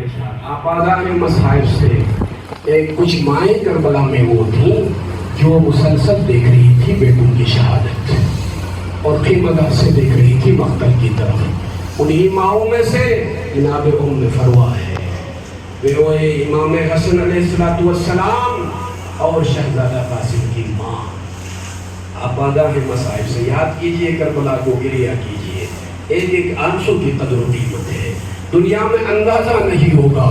کے ساتھ آپادان مصائب سے کچھ مائیں کربلا میں وہ تھیں جو مسلسل دیکھ رہی تھی بیٹوں کی شہادت اور خیمگاہ سے دیکھ رہی تھی مقتل کی طرف. انہی ماؤں میں سے جناب ام فروا ہے، وہ امام حسن علیہ السلام اور شہزادہ قاسم کی ماں. آپادہ کے مصائب سے یاد کیجئے کربلا کو، گریہ کیجئے. ایک ایک آنسو کی قدر و قیمت ہے، دنیا میں اندازہ نہیں ہوگا.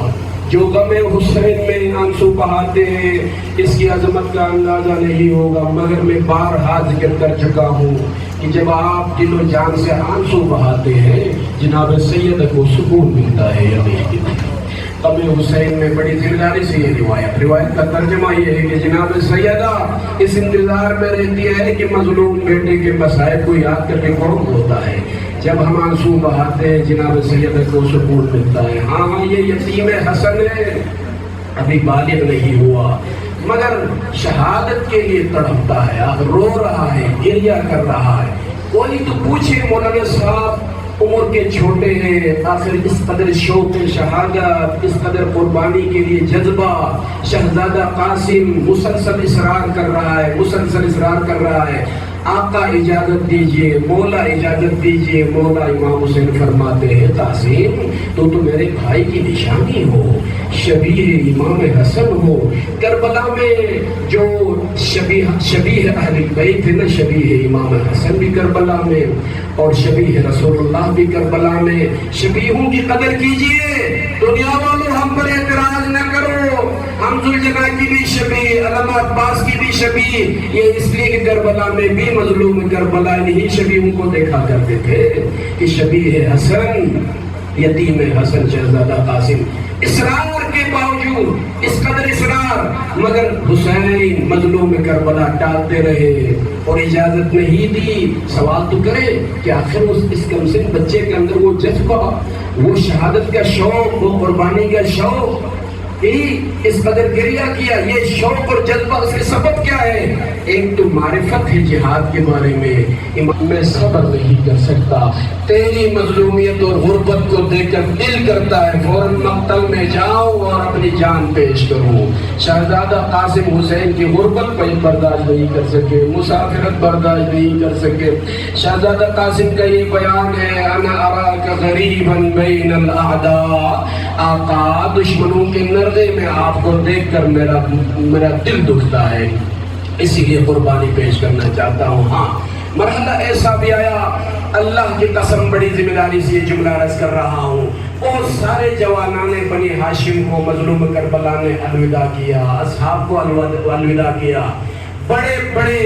جو غم حسین میں آنسو بہاتے ہیں اس کی عظمت کا اندازہ نہیں ہوگا. مگر میں بارہا ذکر کر چکا ہوں کہ جب آپ دل و جان سے آنسو بہاتے ہیں جناب سید کو سکون ملتا ہے یا نہیں. غم حسین میں بڑی ذمہ سے یہ روایت کا ترجمہ یہ ہے کہ جناب سیدہ اس انتظار میں رہتی ہے کہ مظلوم بیٹے کے مصائب کو یاد کر کے کون ہوتا ہے. جب ہم آنسو بہاتے ہیں جناب سیدہ کو سکون ملتا ہے. ہاں یہ یتیم حسن ہے، ابھی بالغ نہیں ہوا مگر شہادت کے لیے تڑپتا ہے، اب رو رہا ہے، گریہ کر رہا ہے. کوئی تو پوچھے مولانا صاحب عمر کے چھوٹے ہیں، آخر اس قدر شوق شہادت، اس قدر قربانی کے لیے جذبہ. شہزادہ قاسم مسلسل اصرار کر رہا ہے. آقا اجازت دیجئے، مولا اجازت دیجئے. مولا امام حسین فرماتے ہیں قاسم تو میرے بھائی کی نشانی ہو، شبیہ امام حسن ہو. کربلا میں جو شبیہ اہل بیت ہے نا، شبیہ امام حسن بھی کربلا میں اور شبیہ رسول اللہ بھی کربلا میں. شبیہوں کی قدر کیجئے. دنیا والوں ہم پر اعتراض نہ کرو، ہم ذوالجلال کی بھی شبیہ، علامہ عباس کی بھی شبیہ. یہ اس لیے کہ کربلا میں بھی مظلوم کربلا نہیں شبیہوں کو دیکھا کرتے تھے کہ شبیہ حسن، یتیم حسن شہزادہ قاسم. اصرار کے باوجود اس قدر اصرار مگر حسین مظلوم کربلا ٹالتے رہے اور اجازت نہیں دی. سوال تو کرے کہ آخر اس کمسن بچے کے اندر وہ جذبہ، وہ شہادت کا شوق، وہ قربانی کا شوق، اس قدر گریہ کیا. یہ شوق اور جذبہ اس کے سبب کیا ہے؟ ایک تو معرفت ہے جہاد کے بارے میں. میں صبر نہیں کر سکتا، تیری مظلومیت اور غربت کو دیکھ کر دل کرتا ہے فوراً مقتل میں جاؤں اور اپنی جان پیش کروں. شہزادہ قاسم حسین کی غربت برداشت نہیں کر سکے، مسافرت برداشت نہیں کر سکے. شہزادہ قاسم کا یہ بیان ہے، انا اراک غریبا بین الاعداء. آقا دشمنوں کے نردے میں آپ کو دیکھ کر میرا دل دکھتا ہے، اسی لیے قربانی پیش کرنا چاہتا ہوں. ہاں مرحلہ ایسا بھی آیا، اللہ کی قسم بڑی ذمہ داری سے یہ جملہ عرض کر رہا ہوں، بہت سارے جوانان بنی ہاشم کو مظلوم کربلا نے الوداع کیا، اصحاب کو الوداع کیا. بڑے بڑے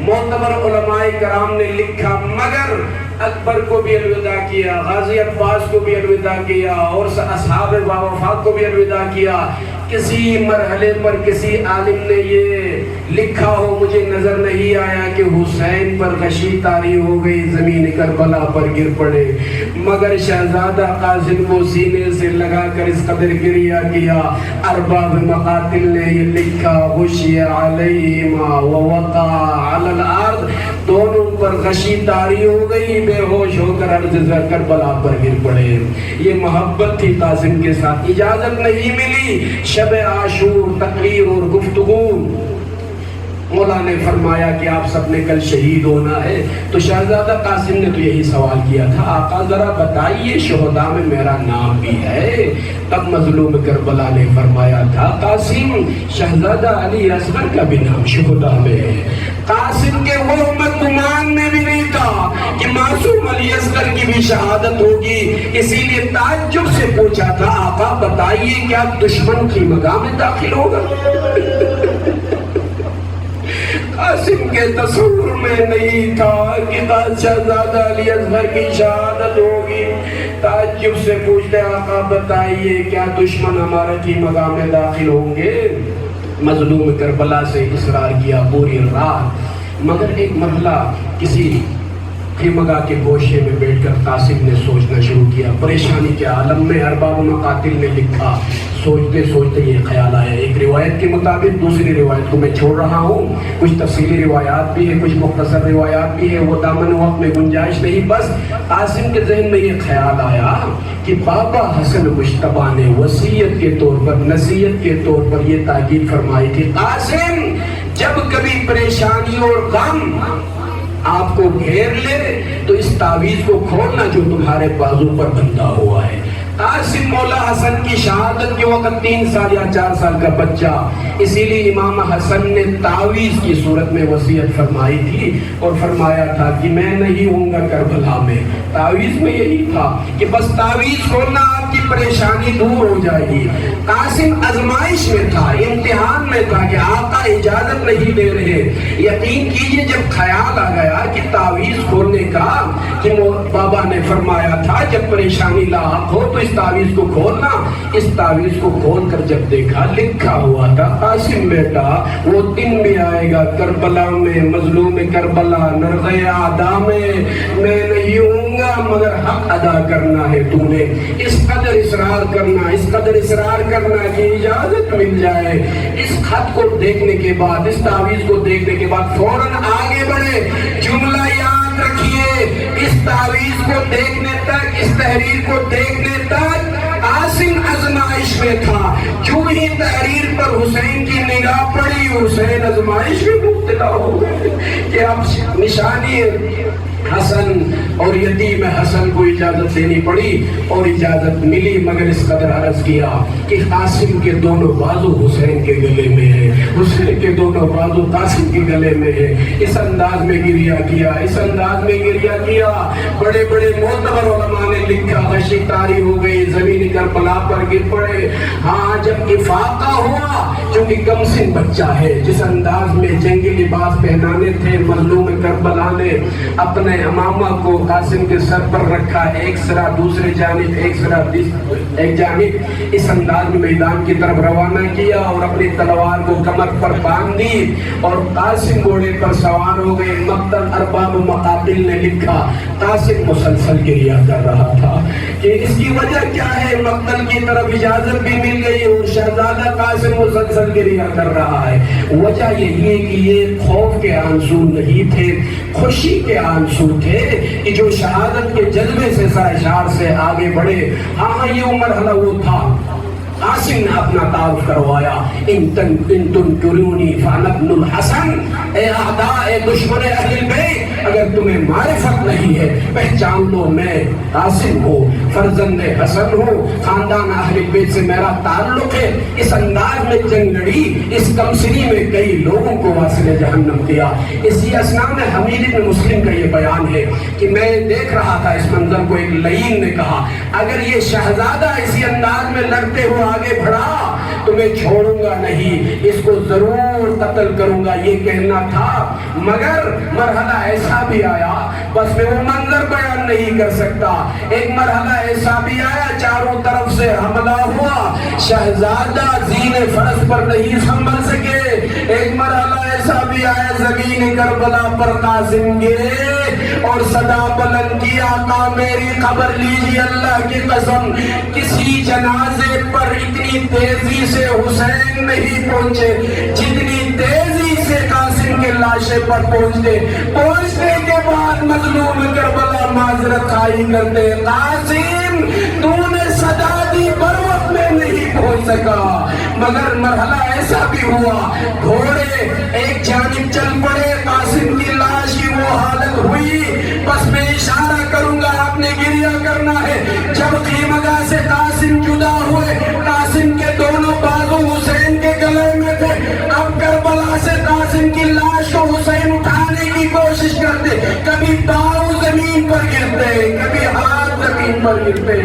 معتبر علماء کرام نے لکھا مگر اکبر کو بھی الوداع کیا، غازی عباس کو بھی الوداع کیا اور اصحاب وفا کو بھی الوداع کیا. کسی مرحلے پر کسی عالم نے یہ لکھا ہو مجھے نظر نہیں آیا کہ حسین پر غشی طاری ہو گئی، زمین کربلا پر گر پڑے. مگر شہزادہ قاسم کو سینے سے لگا کر اس قدر گریہ کیا. ارباب مقاتل نے یہ لکھا غشی علیہما ووقع علی الارض، دونوں پر غشی طاری ہو گئی، بے ہوش ہو کر عرض کربلا پر گر پڑے. یہ محبت تھی قاسم کے ساتھ. اجازت نہیں ملی شب عاشور تقریر اور گفتگو. مولا نے فرمایا کہ آپ سب نے کل شہید ہونا ہے. تو شہزادہ قاسم نے تو یہی سوال کیا تھا، آقا ذرا بتائیے شہداء میں میرا نام بھی ہے. تب مظلوم کربلا نے فرمایا تھا قاسم شہزادہ علی اصغر کا بھی نام شہداء میں ہے. قاسم کے وہ گمان میں بھی نہیں تھا کہ معصوم علی اصغر کی بھی شہادت ہوگی، اسی لیے تعجب سے پوچھا تھا آقا بتائیے کیا دشمن کی مگاہ میں داخل ہوگا؟ قاسم کے تصور میں نہیں تھا کہ شہزادہ علی اصغر کی شہادت ہوگی. تعجب سے پوچھتے آقا بتائیے کیا دشمن ہمارے کی مگاہ میں داخل ہوں گے؟ مظلوم کربلا سے اصرار کیا پوری رات. مگر ایک مرحلہ کسی खीमगा के गोशे में बैठकर कासिम ने सोचना शुरू किया। परेशानी के आलम में अरबाब मकातिल ने लिखा, सोचते सोचते ये ख्याल आया। एक रिवायत के मुताबिक, दूसरी रिवायत को मैं छोड़ रहा हूँ, कुछ तफसीली रिवायात भी है, कुछ मुख्तसर रिवायात भी है, वो दामन वक्त में गुंजाइश नहीं। बस कासिम के जहन में ये ख्याल आया कि बाबा हसन मुश्तबा ने वसीयत के तौर पर, नसीहत के तौर पर ये ताकीद फरमाई थी, कासिम जब कभी परेशानी और गम आपको घेर ले तो इस तावीज को खोलना जो तुम्हारे बाजू पर बंधा हुआ है। कासिम मौला हसन की शहादत के वक्त 3 साल या 4 साल का बच्चा, इसीलिए इमाम हसन ने तावीज की सूरत में वसीयत फरमाई थी और फरमाया था कि मैं नहीं हूँगा करबला में। तावीज में यही था कि बस तावीज खोलना आपकी परेशानी दूर हो जाएगी। कासिम आजमाइश में था, इम्तिहान में था कि आका इजाजत नहीं दे रहे। यकीन कीजिए जब ख्याल आ गया कि तावीज खोलने का, कि बाबा ने फरमाया था जब परेशानी लाहक हो तो इस तावीज को खोलना। इस तावीज को खोल कर जब देखा, लिखा हुआ था, कासिम बेटा वो दिन भी आएगा करबला में, मजलूम करबला नरग़े आदा में मैं नहीं हूँगा, मगर हक अदा करना है तूने। इस कदर इसरार करना, इस कदर इसरार करना कि इजाजत मिल जाए। इस खत को देखने के बाद, इस तावीज को देखने के बाद फौरन आगे बढ़े। जुमला याद रखिए, इस तावीज को देखने तक, इस तहरीर को देखने तक कासिम आजमाइश में था। जो ही तहरीर पर हुसैन की निगाह पड़ी, हुसैन आजमाइश में मुब्तला हो गए कि अब निशानी हसन और यतीम हसन को इजाजत देनी पड़ी और इजाजत मिली। मगर इस कदर अर्ज किया कि कासिम के दोनों बाजू हुसैन के गले में है, हुसैन के दोनों बाजू कासिम के गले में है। इस अंदाज में गिरिया किया, इस अंदाज में गिरिया किया। बड़े बड़े मोतबर उलमा ने लिखा, गशी तारी हो गई, जमीन करबला पर गिर पड़े। हाँ, जब इफाका हुआ, क्योंकि कमसिन बच्चा है, जिस अंदाज में जंगी लिबास पहनाने थे मजलूम करबला ने अपने अमामा को कासिम के सर पर रखा, एक सिरा दूसरे जानिब, एक सिरा एक जानिब, इस अंदाज में मैदान की तरफ रवाना किया और अपनी तलवार को कमर पर बांध दी और कासिम घोड़े पर सवार हो गए। मक्तल अरबाब मकातिल ने लिखा, कासिम मुसलसल गिरिया कर रहा था कि इसकी वजह क्या है। मक्तल की तरफ इजाजत भी मिल गई और शहजादा कासिम मुसलसल गिरिया कर रहा है। वजह यही है कि ये खौफ के आंसू नहीं थे, खुशी के आंसू थे कि जो शहादत के जज्बे से सरशार से आगे बढ़े। हाँ, ये मरहला वो था। कासिम ने अपना तारुफ करवाया, इन तुनकुरूनी फानब्नुल हसन, ए आदा, ए दुश्मन अहले बैत, अगर तुम्हें मारिफत नहीं है पहचान लो मैं कासिम हूँ, फर्जंद हसन हूँ, खानदान अहले बैत से मेरा ताल्लुक है। इस अंदाज में जंग लड़ी, इस कमसिनी में कई लोगों को वासिले जहन्नम दिया। इसी असना में हमीद इब्न मुस्लिम का ये बयान है कि मैं देख रहा था इस मंजर को। एक लईन ने कहा, अगर ये शहजादा इसी अंदाज में लड़ते हुए आगे बढ़ा तो मैं छोड़ूंगा नहीं, इसको जरूर कत्ल करूंगा, ये कहना था। मगर मरहला ऐसा भी आया, बस मैं वो मंजर बयान नहीं कर सकता। एक मरहला ऐसा भी आया, चारों तरफ से हमला हुआ, शहजादा जीने फरस पर नहीं संभल सके। एक मरहला ऐसा भी आया, जमीन करबला पर कासिम गिरे और सदा बुलंद किया, आका मेरी खबर लीजिए अल्लाह की कसम, किसी जनाजे पर इतनी तेजी से हुसैन नहीं पहुंचे जितनी तेजी से कासिम के लाशे पर पहुंचने के बाद मजलूम करबला माजरत खाई करते, कासिम तूने सदा दी पर वक्त में नहीं पहुंच सका। मगर मरहला ऐसा भी हुआ, घोड़े एक जानिब चल पड़े, कासिम की लाश की वो हालत हुई। बस मैं इशारा करूंगा, आपने गिरिया करना है। जब खीमगा से कासिम जुदा हुए, कासिम के दोनों बाजू हुसैन के गले में थे। अब करबला से कासिम की लाश को हुसैन उठाने की कोशिश करते, कभी पाँव जमीन पर गिरते, कभी हाथ जमीन पर गिरते।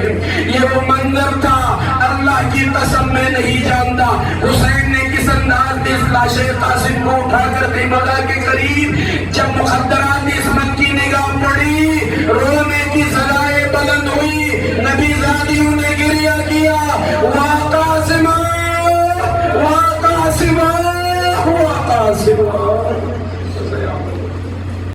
ये वो मंजर था, अल्लाह की कसम मैं नहीं जानता हुसैन ने किस अंदाज में इस लाशे कासिम को उठाकर खीमगा के करीब, जब मुखद्दरात इस्मत की निगाह पड़ी, रोने की सदाएं बुलंद हुई, नबी ज़ादियों ने गिरिया किया।